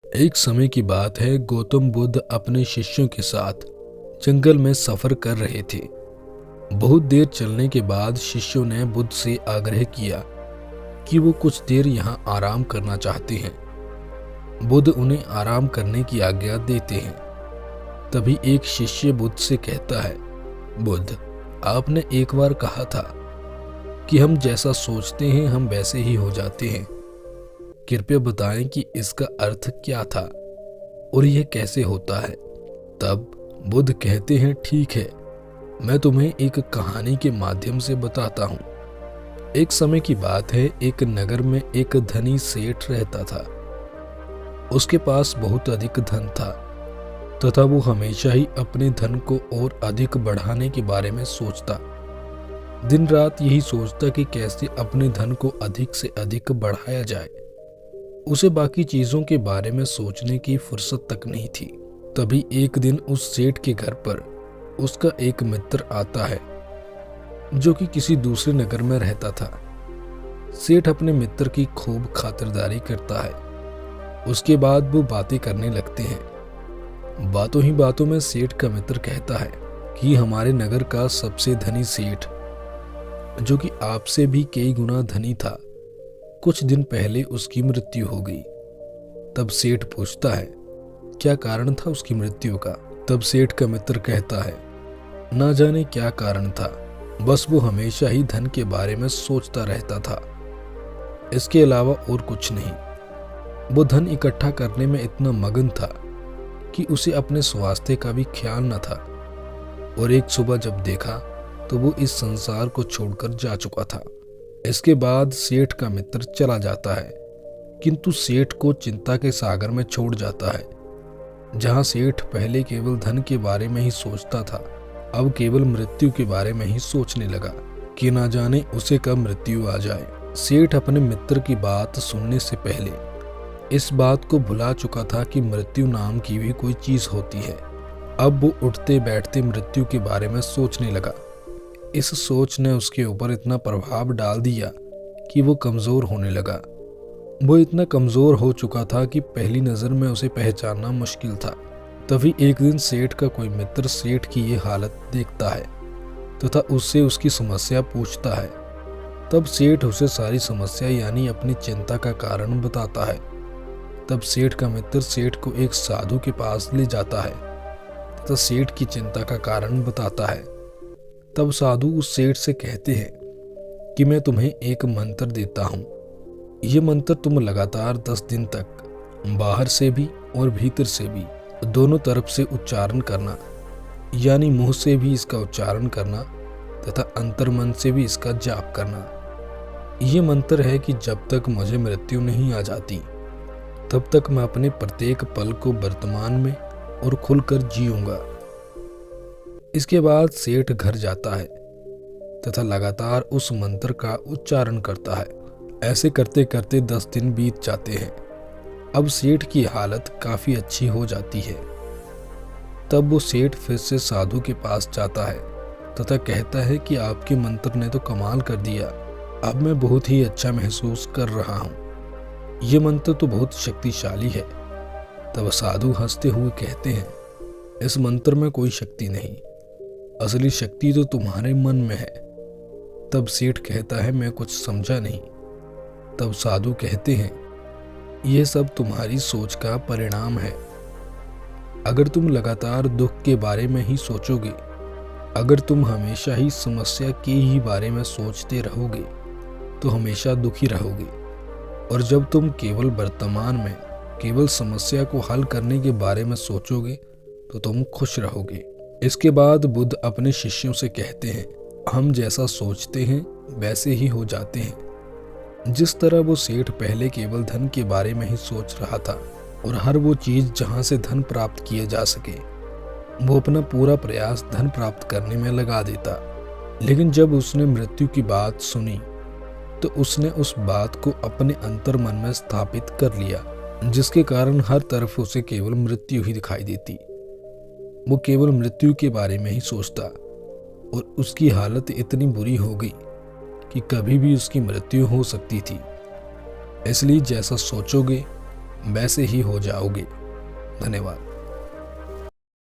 एक समय की बात है। गौतम बुद्ध अपने शिष्यों के साथ जंगल में सफर कर रहे थे। बहुत देर चलने के बाद शिष्यों ने बुद्ध से आग्रह किया कि वो कुछ देर यहाँ आराम करना चाहते हैं। बुद्ध उन्हें आराम करने की आज्ञा देते हैं। तभी एक शिष्य बुद्ध से कहता है, बुद्ध, आपने एक बार कहा था कि हम जैसा सोचते हैं हम वैसे ही हो जाते हैं। कृपया बताएं कि इसका अर्थ क्या था और यह कैसे होता है। तब बुद्ध कहते हैं, ठीक है, मैं तुम्हें एक कहानी के माध्यम से बताता हूँ। एक समय की बात है, एक नगर में एक धनी सेठ रहता था। उसके पास बहुत अधिक धन था तथा वो हमेशा ही अपने धन को और अधिक बढ़ाने के बारे में सोचता। दिन रात यही सोचता कि कैसे अपने धन को अधिक से अधिक बढ़ाया जाए। उसे बाकी चीजों के बारे में सोचने की फुर्सत तक नहीं थी। तभी एक दिन उस सेठ के घर पर उसका एक मित्र आता है जो कि किसी दूसरे नगर में रहता था। सेठ अपने मित्र की खूब खातिरदारी करता है। उसके बाद वो बातें करने लगते हैं। बातों ही बातों में सेठ का मित्र कहता है कि हमारे नगर का सबसे धनी सेठ, जो कि आपसे भी कई गुना धनी था, कुछ दिन पहले उसकी मृत्यु हो गई। तब सेठ पूछता है, क्या कारण था उसकी मृत्यु का। तब सेठ का मित्र कहता है, ना जाने क्या कारण था, बस वो हमेशा ही धन के बारे में सोचता रहता था, इसके अलावा और कुछ नहीं। वो धन इकट्ठा करने में इतना मगन था कि उसे अपने स्वास्थ्य का भी ख्याल न था। और एक सुबह जब देखा तो वो इस संसार को छोड़कर जा चुका था। इसके बाद सेठ का मित्र चला जाता है, किंतु सेठ को चिंता के सागर में छोड़ जाता है। जहां सेठ पहले केवल धन के बारे में ही सोचता था, अब केवल मृत्यु के बारे में ही सोचने लगा कि ना जाने उसे कब मृत्यु आ जाए। सेठ अपने मित्र की बात सुनने से पहले इस बात को भुला चुका था कि मृत्यु नाम की भी कोई चीज होती है। अब वो उठते बैठते मृत्यु के बारे में सोचने लगा। इस सोच ने उसके ऊपर इतना प्रभाव डाल दिया कि वो कमजोर होने लगा। वो इतना कमजोर हो चुका था कि पहली नजर में उसे पहचानना मुश्किल था। तभी एक दिन सेठ का कोई मित्र सेठ की ये हालत देखता है तथा उससे उसकी समस्या पूछता है। तब सेठ उसे सारी समस्या यानी अपनी चिंता का कारण बताता है। तब सेठ का मित्र सेठ को एक साधु के पास ले जाता है तथा सेठ की चिंता का कारण बताता है। तब साधु उस सेठ से कहते हैं कि मैं तुम्हें एक मंत्र देता हूँ। ये मंत्र तुम लगातार 10 दिन तक बाहर से भी और भीतर से भी दोनों तरफ से उच्चारण करना, यानी मुंह से भी इसका उच्चारण करना तथा अंतर्मन से भी इसका जाप करना। ये मंत्र है कि जब तक मुझे मृत्यु नहीं आ जाती तब तक मैं अपने प्रत्येक पल को वर्तमान में और खुलकर जीऊंगा। इसके बाद सेठ घर जाता है तथा लगातार उस मंत्र का उच्चारण करता है। ऐसे करते करते 10 दिन बीत जाते हैं। अब सेठ की हालत काफी अच्छी हो जाती है। तब वो सेठ फिर से साधु के पास जाता है तथा कहता है कि आपके मंत्र ने तो कमाल कर दिया, अब मैं बहुत ही अच्छा महसूस कर रहा हूँ। ये मंत्र तो बहुत शक्तिशाली है। तब साधु हंसते हुए कहते हैं, इस मंत्र में कोई शक्ति नहीं, असली शक्ति तो तुम्हारे मन में है। तब सेठ कहता है, मैं कुछ समझा नहीं। तब साधु कहते हैं, यह सब तुम्हारी सोच का परिणाम है। अगर तुम लगातार दुख के बारे में ही सोचोगे, अगर तुम हमेशा ही समस्या के ही बारे में सोचते रहोगे तो हमेशा दुखी रहोगे। और जब तुम केवल वर्तमान में केवल समस्या को हल करने के बारे में सोचोगे तो तुम खुश रहोगे। इसके बाद बुद्ध अपने शिष्यों से कहते हैं, हम जैसा सोचते हैं वैसे ही हो जाते हैं। जिस तरह वो सेठ पहले केवल धन के बारे में ही सोच रहा था और हर वो चीज जहां से धन प्राप्त किया जा सके वो अपना पूरा प्रयास धन प्राप्त करने में लगा देता। लेकिन जब उसने मृत्यु की बात सुनी तो उसने उस बात को अपने अंतर्मन में स्थापित कर लिया, जिसके कारण हर तरफ उसे केवल मृत्यु ही दिखाई देती। वो केवल मृत्यु के बारे में ही सोचता और उसकी हालत इतनी बुरी हो गई कि कभी भी उसकी मृत्यु हो सकती थी। इसलिए जैसा सोचोगे वैसे ही हो जाओगे। धन्यवाद।